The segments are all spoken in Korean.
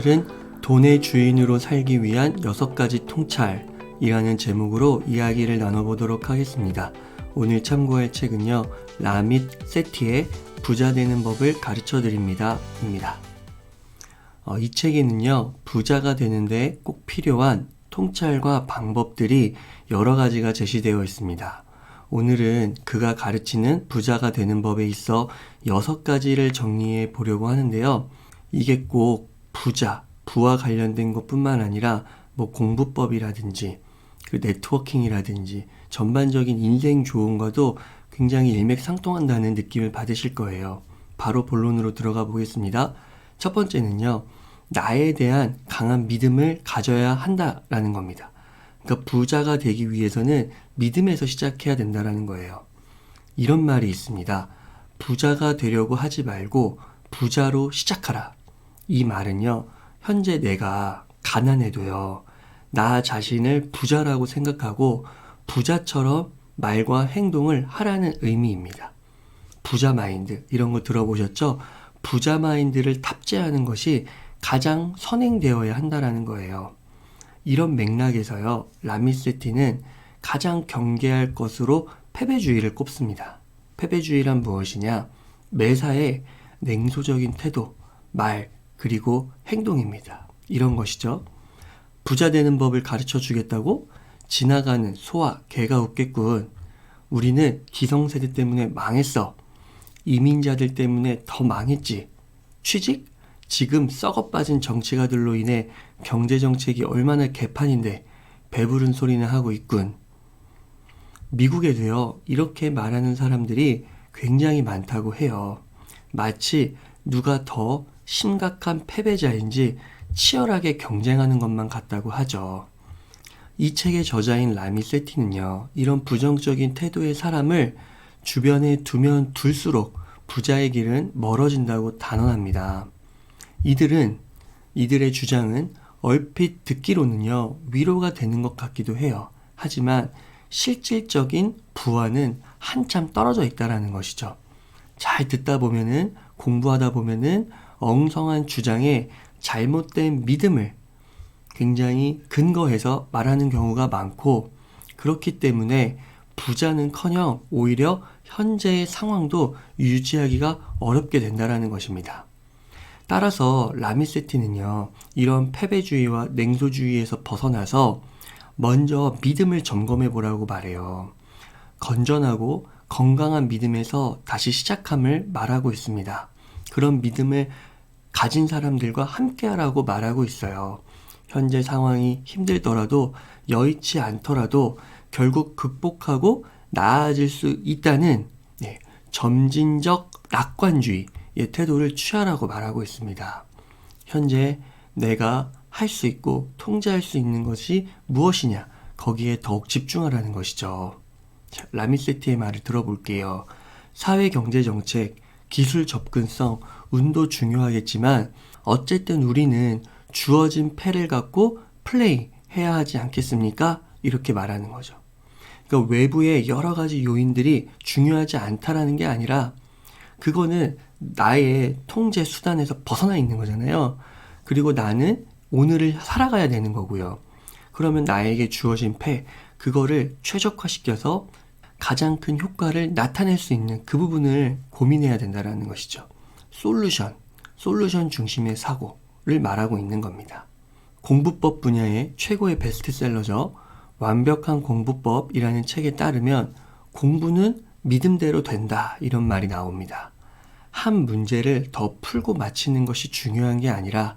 오늘은 돈의 주인으로 살기 위한 6가지 통찰이라는 제목으로 이야기를 나눠보도록 하겠습니다. 오늘 참고할 책은요, 라밋 세티의 부자 되는 법을 가르쳐 드립니다 입니다. 이 책에는요, 부자가 되는데 꼭 필요한 통찰과 방법들이 여러 가지가 제시되어 있습니다. 오늘은 그가 가르치는 부자가 되는 법에 있어 6가지를 정리해 보려고 하는데요. 이게 꼭 부와 관련된 것뿐만 아니라 공부법이라든지 그 네트워킹이라든지 전반적인 인생 조언과도 굉장히 일맥상통한다는 느낌을 받으실 거예요. 바로 본론으로 들어가 보겠습니다. 첫 번째는요, 나에 대한 강한 믿음을 가져야 한다라는 겁니다. 그러니까 부자가 되기 위해서는 믿음에서 시작해야 된다라는 거예요. 이런 말이 있습니다. 부자가 되려고 하지 말고 부자로 시작하라. 이 말은요, 현재 내가 가난해도요, 나 자신을 부자라고 생각하고 부자처럼 말과 행동을 하라는 의미입니다. 부자 마인드, 이런 거 들어보셨죠? 부자 마인드를 탑재하는 것이 가장 선행되어야 한다라는 거예요. 이런 맥락에서요, 라밋 세티는 가장 경계할 것으로 패배주의를 꼽습니다. 패배주의란 무엇이냐? 매사에 냉소적인 태도, 말, 그리고 행동입니다. 이런 것이죠. 부자 되는 법을 가르쳐 주겠다고 지나가는 소와 개가 웃겠군. 우리는 기성세대 때문에 망했어. 이민자들 때문에 더 망했지. 취직? 지금 썩어빠진 정치가들로 인해 경제정책이 얼마나 개판인데 배부른 소리나 하고 있군. 미국에도요, 이렇게 말하는 사람들이 굉장히 많다고 해요. 마치 누가 더 심각한 패배자인지 치열하게 경쟁하는 것만 같다고 하죠. 이 책의 저자인 라밋 세티는요, 이런 부정적인 태도의 사람을 주변에 두면 둘수록 부자의 길은 멀어진다고 단언합니다. 이들의 주장은 얼핏 듣기로는요, 위로가 되는 것 같기도 해요. 하지만 실질적인 부와는 한참 떨어져 있다라는 것이죠. 잘 듣다 보면은, 공부하다 보면은 엉성한 주장에 잘못된 믿음을 굉장히 근거해서 말하는 경우가 많고, 그렇기 때문에 부자는커녕 오히려 현재의 상황도 유지하기가 어렵게 된다는 것입니다. 따라서 라밋 세티는요, 이런 패배주의와 냉소주의에서 벗어나서 먼저 믿음을 점검해 보라고 말해요. 건전하고 건강한 믿음에서 다시 시작함을 말하고 있습니다. 그런 믿음을 가진 사람들과 함께하라고 말하고 있어요. 현재 상황이 힘들더라도, 여의치 않더라도 결국 극복하고 나아질 수 있다는 점진적 낙관주의의 태도를 취하라고 말하고 있습니다. 현재 내가 할 수 있고 통제할 수 있는 것이 무엇이냐, 거기에 더욱 집중하라는 것이죠. 자, 라밋 세티의 말을 들어볼게요. 사회경제정책, 기술 접근성, 운도 중요하겠지만 어쨌든 우리는 주어진 패를 갖고 플레이해야 하지 않겠습니까? 이렇게 말하는 거죠. 그러니까 외부의 여러 가지 요인들이 중요하지 않다라는 게 아니라 그거는 나의 통제 수단에서 벗어나 있는 거잖아요. 그리고 나는 오늘을 살아가야 되는 거고요. 그러면 나에게 주어진 패, 그거를 최적화시켜서 가장 큰 효과를 나타낼 수 있는 그 부분을 고민해야 된다는 것이죠. 솔루션 중심의 사고를 말하고 있는 겁니다. 공부법 분야의 최고의 베스트셀러죠. 완벽한 공부법이라는 책에 따르면 공부는 믿음대로 된다, 이런 말이 나옵니다. 한 문제를 더 풀고 마치는 것이 중요한 게 아니라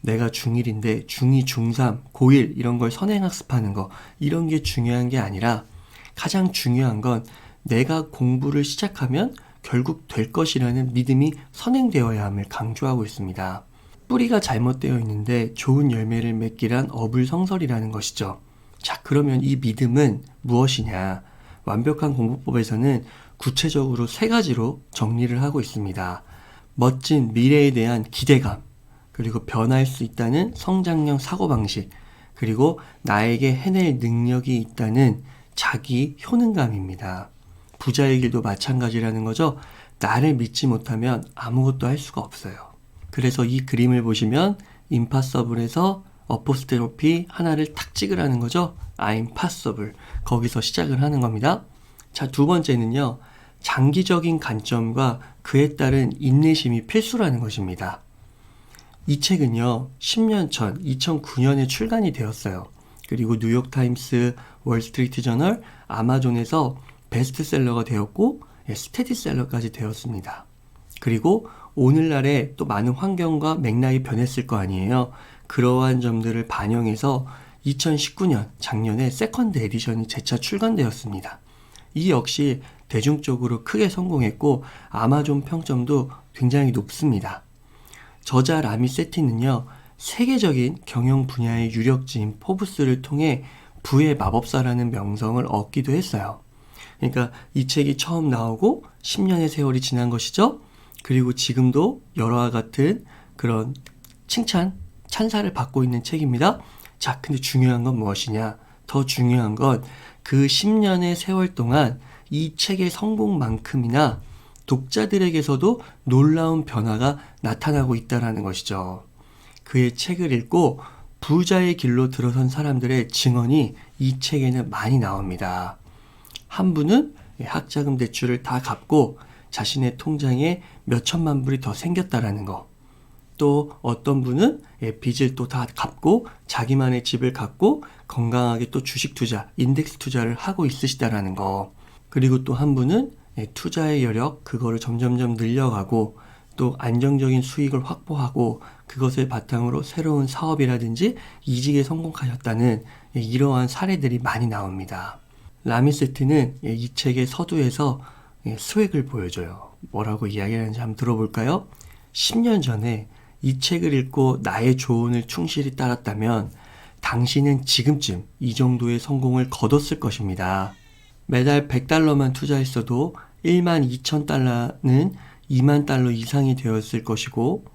내가 중1인데 중2, 중3, 고1 이런 걸 선행학습하는 거, 이런 게 중요한 게 아니라 가장 중요한 건 내가 공부를 시작하면 결국 될 것이라는 믿음이 선행되어야 함을 강조하고 있습니다. 뿌리가 잘못되어 있는데 좋은 열매를 맺기란 어불성설이라는 것이죠. 자, 그러면 이 믿음은 무엇이냐? 완벽한 공부법에서는 구체적으로 3가지로 정리를 하고 있습니다. 멋진 미래에 대한 기대감, 그리고 변할 수 있다는 성장형 사고방식, 그리고 나에게 해낼 능력이 있다는 자기 효능감입니다. 부자의 길도 마찬가지라는 거죠. 나를 믿지 못하면 아무것도 할 수가 없어요. 그래서 이 그림을 보시면 impossible에서 어포스트로피 하나를 탁 찍으라는 거죠. I'm possible. 거기서 시작을 하는 겁니다. 자, 두 번째는요. 장기적인 관점과 그에 따른 인내심이 필수라는 것입니다. 이 책은요. 10년 전 2009년에 출간이 되었어요. 그리고 뉴욕타임스, 월스트리트저널, 아마존에서 베스트셀러가 되었고 스테디셀러까지 되었습니다. 그리고 오늘날에 또 많은 환경과 맥락이 변했을 거 아니에요. 그러한 점들을 반영해서 2019년 작년에 세컨드 에디션이 재차 출간되었습니다. 이 역시 대중적으로 크게 성공했고 아마존 평점도 굉장히 높습니다. 저자 라미 세티는요. 세계적인 경영 분야의 유력지인 포브스를 통해 부의 마법사라는 명성을 얻기도 했어요. 그러니까 이 책이 처음 나오고 10년의 세월이 지난 것이죠. 그리고 지금도 여러와 같은 그런 찬사를 받고 있는 책입니다. 자, 근데 중요한 건 무엇이냐? 더 중요한 건 그 10년의 세월 동안 이 책의 성공만큼이나 독자들에게서도 놀라운 변화가 나타나고 있다는 것이죠. 그의 책을 읽고 부자의 길로 들어선 사람들의 증언이 이 책에는 많이 나옵니다. 한 분은 학자금 대출을 다 갚고 자신의 통장에 몇 천만 불이 더 생겼다라는 거. 또 어떤 분은 빚을 또 다 갚고 자기만의 집을 갖고 건강하게 또 주식 투자, 인덱스 투자를 하고 있으시다라는 거. 그리고 또 한 분은 투자의 여력, 그거를 점점점 늘려가고 또 안정적인 수익을 확보하고 그것을 바탕으로 새로운 사업이라든지 이직에 성공하셨다는 이러한 사례들이 많이 나옵니다. 라미세트는 이 책의 서두에서 스웩을 보여줘요. 뭐라고 이야기하는지 한번 들어볼까요? 10년 전에 이 책을 읽고 나의 조언을 충실히 따랐다면 당신은 지금쯤 이 정도의 성공을 거뒀을 것입니다. 매달 $100만 투자했어도 12,000달러는 2만 달러 이상이 되었을 것이고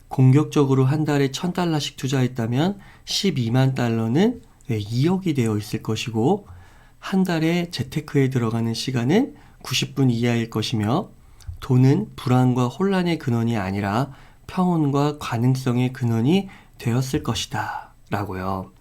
공격적으로 한 달에 $1,000씩 투자했다면 12만 달러는 2억이 되어 있을 것이고 한 달에 재테크에 들어가는 시간은 90분 이하일 것이며 돈은 불안과 혼란의 근원이 아니라 평온과 가능성의 근원이 되었을 것이다 라고요.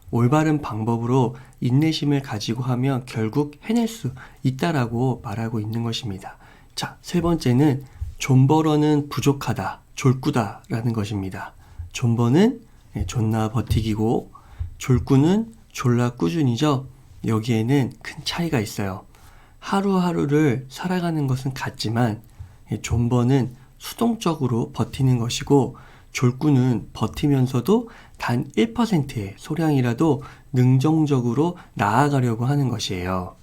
올바른 방법으로 인내심을 가지고 하면 결국 해낼 수 있다라고 말하고 있는 것입니다. 자, 세 번째는 존버러는 부족하다, 졸꾸다 라는 것입니다. 존버는 존나 버티기고 졸꾸는 졸라 꾸준히죠. 여기에는 큰 차이가 있어요. 하루하루를 살아가는 것은 같지만 존버는 수동적으로 버티는 것이고 졸꾸는 버티면서도 단 1%의 소량이라도 능동적으로 나아가려고 하는 것이에요.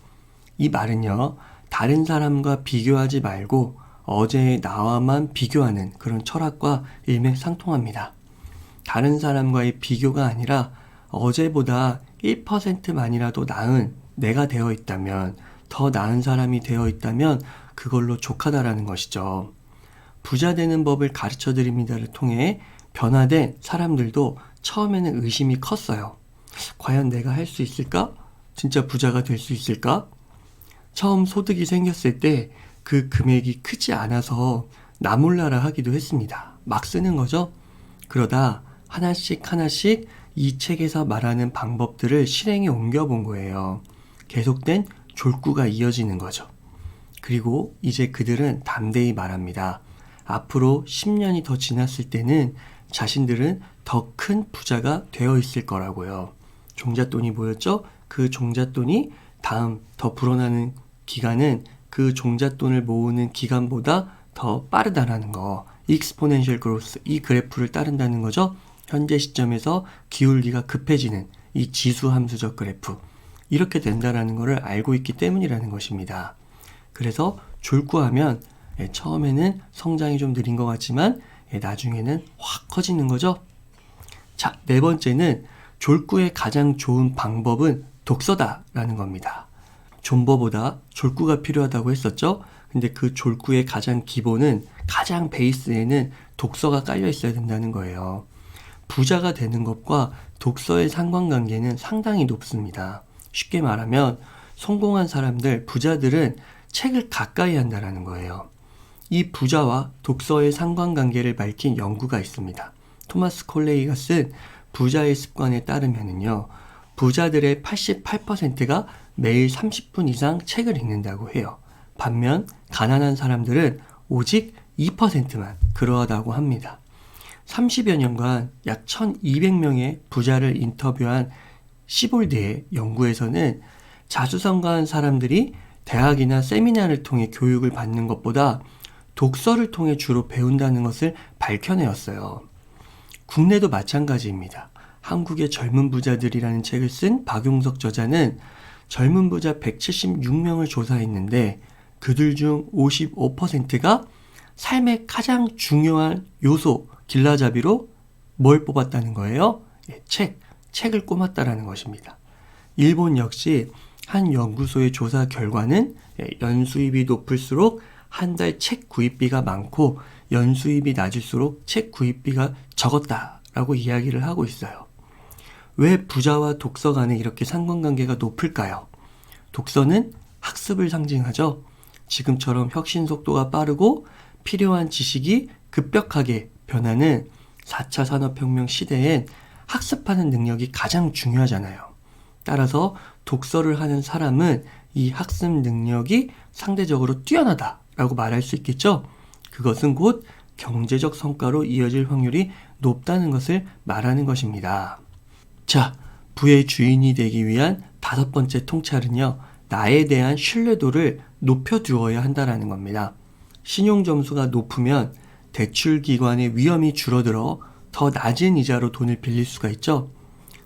이 말은요, 다른 사람과 비교하지 말고 어제의 나와만 비교하는 그런 철학과 일맥상통합니다. 다른 사람과의 비교가 아니라 어제보다 1%만이라도 나은 내가 되어 있다면, 더 나은 사람이 되어 있다면 그걸로 족하다라는 것이죠. 부자 되는 법을 가르쳐 드립니다를 통해 변화된 사람들도 처음에는 의심이 컸어요. 과연 내가 할 수 있을까? 진짜 부자가 될 수 있을까? 처음 소득이 생겼을 때 그 금액이 크지 않아서 나 몰라라 하기도 했습니다. 막 쓰는 거죠. 그러다 하나씩 하나씩 이 책에서 말하는 방법들을 실행에 옮겨본 거예요. 계속된 졸꾸가 이어지는 거죠. 그리고 이제 그들은 담대히 말합니다. 앞으로 10년이 더 지났을 때는 자신들은 더 큰 부자가 되어 있을 거라고요. 종잣돈이 뭐였죠? 그 종잣돈이 다음 더 불어나는 기간은 그 종잣돈을 모으는 기간보다 더 빠르다라는 거. 익스포넨셜 그로스, 이 그래프를 따른다는 거죠. 현재 시점에서 기울기가 급해지는 이 지수 함수적 그래프. 이렇게 된다라는 것을 알고 있기 때문이라는 것입니다. 그래서 졸꾸하면 처음에는 성장이 좀 느린 것 같지만 나중에는 확 커지는 거죠. 자, 네 번째는 졸꾸의 가장 좋은 방법은 독서다라는 겁니다. 존버보다 졸꾸가 필요하다고 했었죠. 근데 그 졸꾸의 가장 기본은, 가장 베이스에는 독서가 깔려 있어야 된다는 거예요. 부자가 되는 것과 독서의 상관관계는 상당히 높습니다. 쉽게 말하면 성공한 사람들, 부자들은 책을 가까이 한다는 거예요. 이 부자와 독서의 상관관계를 밝힌 연구가 있습니다. 토마스 콜레이가 쓴 부자의 습관에 따르면은요, 부자들의 88%가 매일 30분 이상 책을 읽는다고 해요. 반면 가난한 사람들은 오직 2%만 그러하다고 합니다. 30여 년간 약 1200명의 부자를 인터뷰한 시볼드의 연구에서는 자수성가한 사람들이 대학이나 세미나를 통해 교육을 받는 것보다 독서를 통해 주로 배운다는 것을 밝혀내었어요. 국내도 마찬가지입니다. 한국의 젊은 부자들이라는 책을 쓴 박용석 저자는 젊은 부자 176명을 조사했는데 그들 중 55%가 삶의 가장 중요한 요소, 길라잡이로 뭘 뽑았다는 거예요? 책을 꼽았다라는 것입니다. 일본 역시 한 연구소의 조사 결과는 연수입이 높을수록 한 달 책 구입비가 많고 연수입이 낮을수록 책 구입비가 적었다라고 이야기를 하고 있어요. 왜 부자와 독서 간에 이렇게 상관관계가 높을까요? 독서는 학습을 상징하죠. 지금처럼 혁신 속도가 빠르고 필요한 지식이 급격하게 변하는 4차 산업혁명 시대엔 학습하는 능력이 가장 중요하잖아요. 따라서 독서를 하는 사람은 이 학습 능력이 상대적으로 뛰어나다라고 말할 수 있겠죠. 그것은 곧 경제적 성과로 이어질 확률이 높다는 것을 말하는 것입니다. 자, 부의 주인이 되기 위한 5번째 통찰은요, 나에 대한 신뢰도를 높여두어야 한다는 겁니다. 신용점수가 높으면 대출기관의 위험이 줄어들어 더 낮은 이자로 돈을 빌릴 수가 있죠.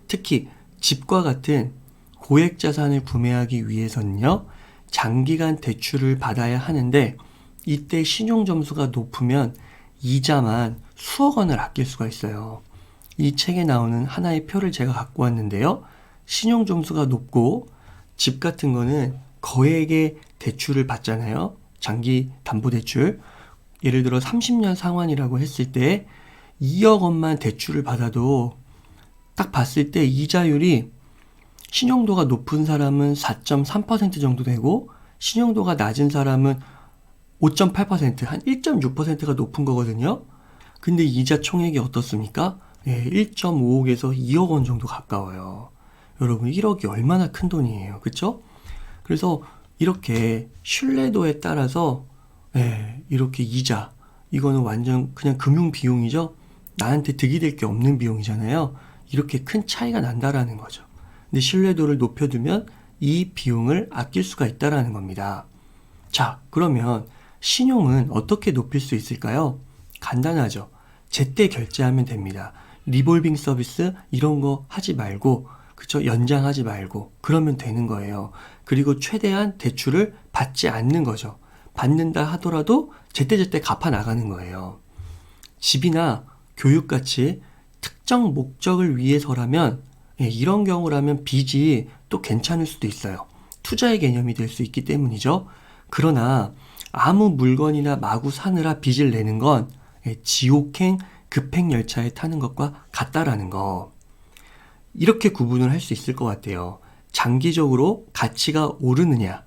특히 집과 같은 고액 자산을 구매하기 위해서는요, 장기간 대출을 받아야 하는데 이때 신용점수가 높으면 이자만 수억 원을 아낄 수가 있어요. 이 책에 나오는 하나의 표를 제가 갖고 왔는데요. 신용점수가 높고 집 같은 거는 거액의 대출을 받잖아요. 장기 담보대출. 예를 들어 30년 상환이라고 했을 때 2억 원만 대출을 받아도 딱 봤을 때 이자율이 신용도가 높은 사람은 4.3% 정도 되고 신용도가 낮은 사람은 5.8%, 한 1.6%가 높은 거거든요. 근데 이자 총액이 어떻습니까? 1.5억에서 2억 원 정도 가까워요. 여러분 1억이 얼마나 큰 돈이에요. 그쵸? 그래서 이렇게 신뢰도에 따라서 이렇게 이자, 이거는 완전 그냥 금융 비용이죠. 나한테 득이 될 게 없는 비용이잖아요. 이렇게 큰 차이가 난다라는 거죠. 근데 신뢰도를 높여두면 이 비용을 아낄 수가 있다라는 겁니다. 자, 그러면 신용은 어떻게 높일 수 있을까요? 간단하죠. 제때 결제하면 됩니다. 리볼빙 서비스 이런 거 하지 말고, 그쵸? 연장하지 말고 그러면 되는 거예요. 그리고 최대한 대출을 받지 않는 거죠. 받는다 하더라도 제때제때 갚아 나가는 거예요. 집이나 교육같이 특정 목적을 위해서라면 이런 경우라면 빚이 또 괜찮을 수도 있어요. 투자의 개념이 될 수 있기 때문이죠. 그러나 아무 물건이나 마구 사느라 빚을 내는 건 지옥행 급행열차에 타는 것과 같다라는 거. 이렇게 구분을 할 수 있을 것 같아요. 장기적으로 가치가 오르느냐.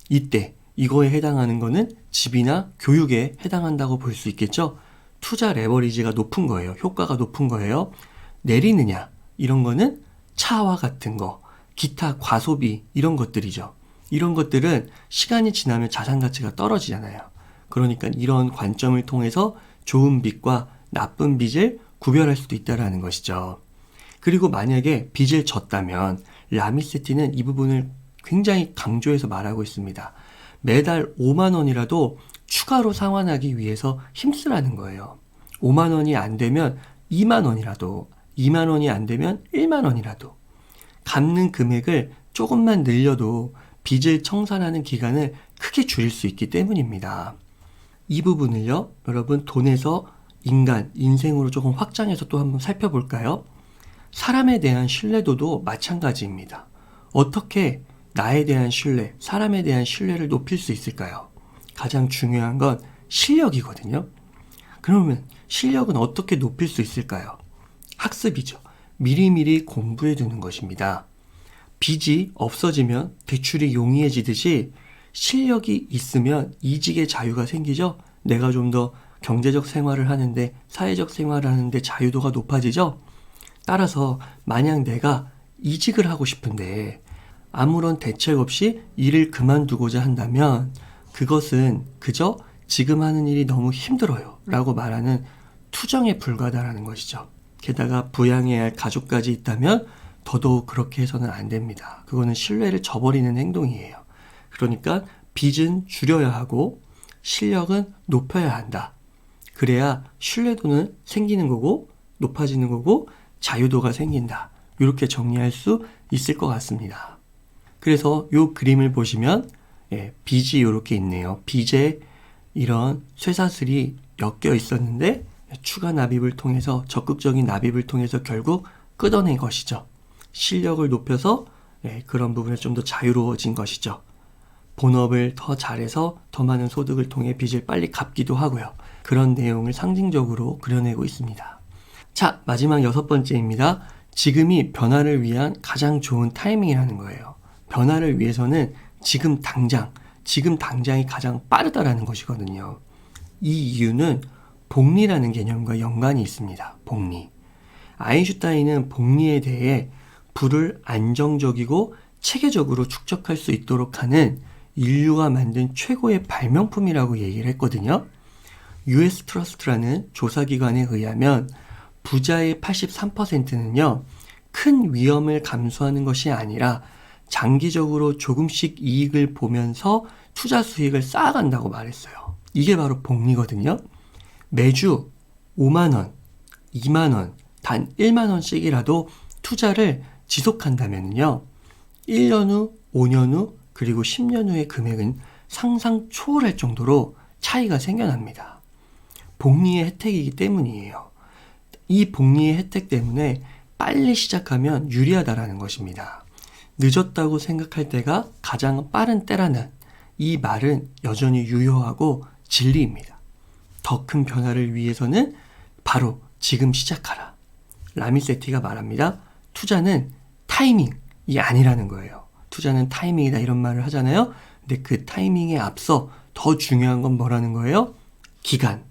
이때 이거에 해당하는 거는 집이나 교육에 해당한다고 볼 수 있겠죠. 투자 레버리지가 높은 거예요. 효과가 높은 거예요. 내리느냐. 이런 거는 차와 같은 거, 기타 과소비 이런 것들이죠. 이런 것들은 시간이 지나면 자산 가치가 떨어지잖아요. 그러니까 이런 관점을 통해서 좋은 빚과 나쁜 빚을 구별할 수도 있다는 것이죠. 그리고 만약에 빚을 졌다면 라미세티는 이 부분을 굉장히 강조해서 말하고 있습니다. 매달 5만 원이라도 추가로 상환하기 위해서 힘쓰라는 거예요. 5만 원이 안 되면 2만 원이라도, 2만 원이 안 되면 1만 원이라도 갚는 금액을 조금만 늘려도 빚을 청산하는 기간을 크게 줄일 수 있기 때문입니다. 이 부분을요, 여러분 돈에서 인생으로 조금 확장해서 또 한번 살펴볼까요? 사람에 대한 신뢰도도 마찬가지입니다. 어떻게 나에 대한 신뢰, 사람에 대한 신뢰를 높일 수 있을까요? 가장 중요한 건 실력이거든요. 그러면 실력은 어떻게 높일 수 있을까요? 학습이죠. 미리미리 공부해 두는 것입니다. 빚이 없어지면 대출이 용이해지듯이 실력이 있으면 이직의 자유가 생기죠. 내가 좀 더 경제적 생활을 하는데, 사회적 생활을 하는데 자유도가 높아지죠? 따라서 만약 내가 이직을 하고 싶은데 아무런 대책 없이 일을 그만두고자 한다면 그것은 그저 지금 하는 일이 너무 힘들어요 라고 말하는 투정에 불과하다라는 것이죠. 게다가 부양해야 할 가족까지 있다면 더더욱 그렇게 해서는 안 됩니다. 그거는 신뢰를 저버리는 행동이에요. 그러니까 빚은 줄여야 하고 실력은 높여야 한다. 그래야 신뢰도는 생기는 거고 높아지는 거고 자유도가 생긴다. 이렇게 정리할 수 있을 것 같습니다. 그래서 이 그림을 보시면 빚이 이렇게 있네요. 빚에 이런 쇠사슬이 엮여 있었는데 추가 납입을 통해서, 적극적인 납입을 통해서 결국 끊어낸 것이죠. 실력을 높여서 그런 부분에 좀 더 자유로워진 것이죠. 본업을 더 잘해서 더 많은 소득을 통해 빚을 빨리 갚기도 하고요. 그런 내용을 상징적으로 그려내고 있습니다. 자, 마지막 6번째입니다. 지금이 변화를 위한 가장 좋은 타이밍이라는 거예요. 변화를 위해서는 지금 당장이 가장 빠르다라는 것이거든요. 이 이유는 복리라는 개념과 연관이 있습니다. 복리. 아인슈타인은 복리에 대해 부를 안정적이고 체계적으로 축적할 수 있도록 하는 인류가 만든 최고의 발명품이라고 얘기를 했거든요. US 트러스트라는 조사기관에 의하면 부자의 83%는요, 큰 위험을 감수하는 것이 아니라 장기적으로 조금씩 이익을 보면서 투자 수익을 쌓아간다고 말했어요. 이게 바로 복리거든요. 매주 5만원, 2만원, 단 1만원씩이라도 투자를 지속한다면요, 1년 후, 5년 후, 그리고 10년 후의 금액은 상상 초월할 정도로 차이가 생겨납니다. 복리의 혜택이기 때문이에요. 이 복리의 혜택 때문에 빨리 시작하면 유리하다라는 것입니다. 늦었다고 생각할 때가 가장 빠른 때라는 이 말은 여전히 유효하고 진리입니다. 더 큰 변화를 위해서는 바로 지금 시작하라. 라미세티가 말합니다. 투자는 타이밍이 아니라는 거예요. 투자는 타이밍이다 이런 말을 하잖아요. 근데 그 타이밍에 앞서 더 중요한 건 뭐라는 거예요? 기간.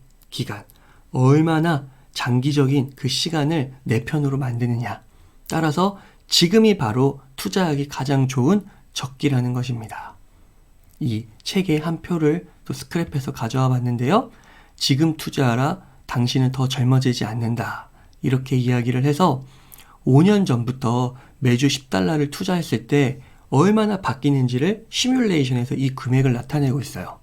얼마나 장기적인 그 시간을 내 편으로 만드느냐. 따라서 지금이 바로 투자하기 가장 좋은 적기라는 것입니다. 이 책의 한 표를 또 스크랩해서 가져와 봤는데요. 지금 투자하라. 당신은 더 젊어지지 않는다. 이렇게 이야기를 해서 5년 전부터 매주 $10를 투자했을 때 얼마나 바뀌는지를 시뮬레이션에서 이 금액을 나타내고 있어요.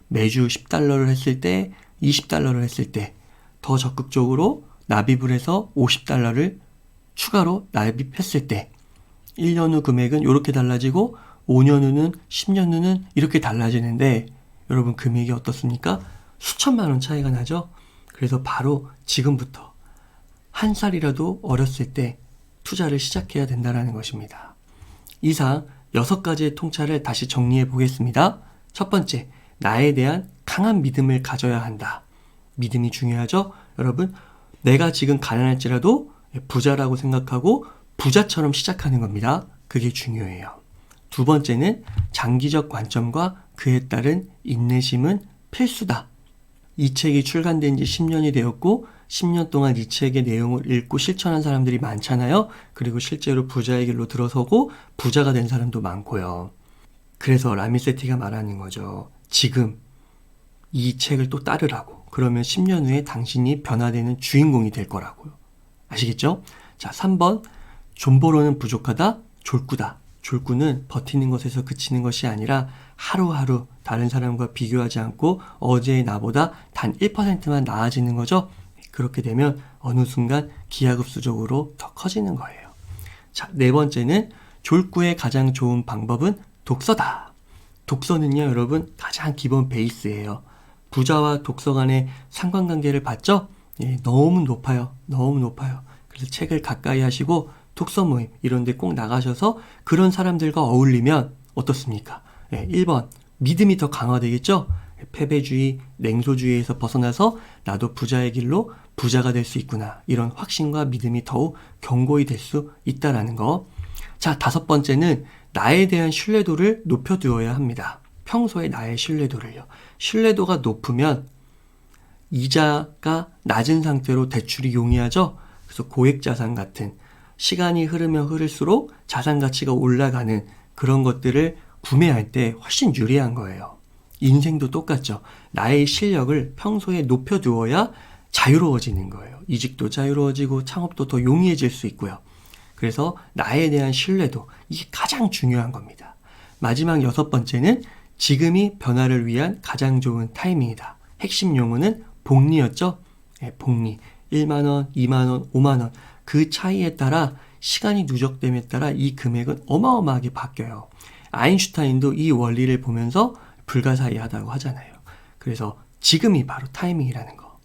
매주 $10를 했을 때, $20를 했을 때 더 적극적으로 납입을 해서 $50를 추가로 납입했을 때 1년 후 금액은 이렇게 달라지고 5년 후는 10년 후는 이렇게 달라지는데 여러분 금액이 어떻습니까? 수천만 원 차이가 나죠? 그래서 바로 지금부터 한 살이라도 어렸을 때 투자를 시작해야 된다는 것입니다. 이상 6가지의 통찰을 다시 정리해 보겠습니다. 첫 번째, 나에 대한 강한 믿음을 가져야 한다. 믿음이 중요하죠? 여러분, 내가 지금 가난할지라도 부자라고 생각하고 부자처럼 시작하는 겁니다. 그게 중요해요. 두 번째는 장기적 관점과 그에 따른 인내심은 필수다. 이 책이 출간된 지 10년이 되었고 10년 동안 이 책의 내용을 읽고 실천한 사람들이 많잖아요. 그리고 실제로 부자의 길로 들어서고 부자가 된 사람도 많고요. 그래서 라미세티가 말하는 거죠. 지금 이 책을 또 따르라고. 그러면 10년 후에 당신이 변화되는 주인공이 될 거라고요. 아시겠죠? 자, 3번. 존버로는 부족하다. 졸구다. 졸구는 버티는 것에서 그치는 것이 아니라 하루하루 다른 사람과 비교하지 않고 어제의 나보다 단 1%만 나아지는 거죠. 그렇게 되면 어느 순간 기하급수적으로 더 커지는 거예요. 자, 네 번째는 졸구의 가장 좋은 방법은 독서다. 독서는요, 여러분, 가장 기본 베이스예요. 부자와 독서 간의 상관관계를 봤죠? 예, 너무 높아요. 그래서 책을 가까이 하시고 독서 모임 이런 데 꼭 나가셔서 그런 사람들과 어울리면 어떻습니까? 예, 1번, 믿음이 더 강화되겠죠? 패배주의, 냉소주의에서 벗어나서 나도 부자의 길로 부자가 될 수 있구나. 이런 확신과 믿음이 더욱 견고히 될 수 있다라는 거. 자, 5번째는 나에 대한 신뢰도를 높여두어야 합니다. 평소에 나의 신뢰도를요. 신뢰도가 높으면 이자가 낮은 상태로 대출이 용이하죠. 그래서 고액자산 같은 시간이 흐르면 흐를수록 자산 가치가 올라가는 그런 것들을 구매할 때 훨씬 유리한 거예요. 인생도 똑같죠. 나의 실력을 평소에 높여두어야 자유로워지는 거예요. 이직도 자유로워지고 창업도 더 용이해질 수 있고요. 그래서 나에 대한 신뢰도, 이게 가장 중요한 겁니다. 마지막 6번째는 지금이 변화를 위한 가장 좋은 타이밍이다. 핵심 용어는 복리였죠. 네, 복리. 1만원, 2만원, 5만원. 그 차이에 따라 시간이 누적됨에 따라 이 금액은 어마어마하게 바뀌어요. 아인슈타인도 이 원리를 보면서 불가사의하다고 하잖아요. 그래서 지금이 바로 타이밍이라는 거.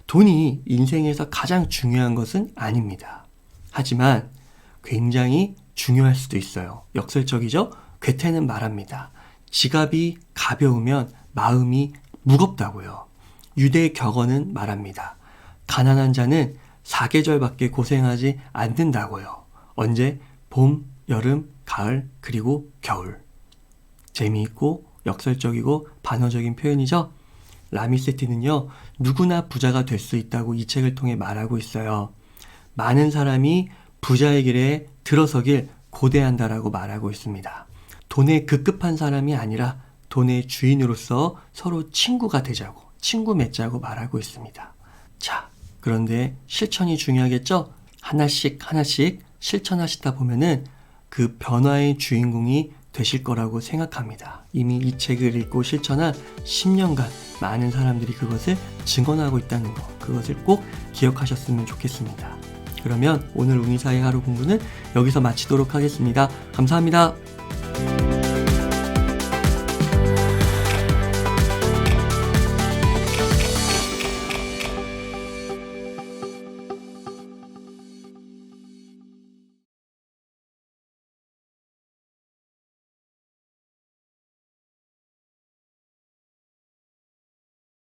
돈이 인생에서 가장 중요한 것은 아닙니다. 하지만 굉장히 중요할 수도 있어요. 역설적이죠? 괴테는 말합니다. 지갑이 가벼우면 마음이 무겁다고요. 유대 격언은 말합니다. 가난한 자는 사계절밖에 고생하지 않는다고요. 언제? 봄, 여름, 가을, 그리고 겨울. 재미있고 역설적이고 반어적인 표현이죠? 라미세티는요, 누구나 부자가 될 수 있다고 이 책을 통해 말하고 있어요. 많은 사람이 부자의 길에 들어서길 고대한다라고 말하고 있습니다. 돈에 급급한 사람이 아니라 돈의 주인으로서 서로 친구가 되자고, 친구 맺자고 말하고 있습니다. 자, 그런데 실천이 중요하겠죠? 하나씩 실천하시다 보면은 그 변화의 주인공이 되실 거라고 생각합니다. 이미 이 책을 읽고 실천한 10년간 많은 사람들이 그것을 증언하고 있다는 거, 그것을 꼭 기억하셨으면 좋겠습니다. 그러면 오늘 운이사의 하루 공부는 여기서 마치도록 하겠습니다. 감사합니다.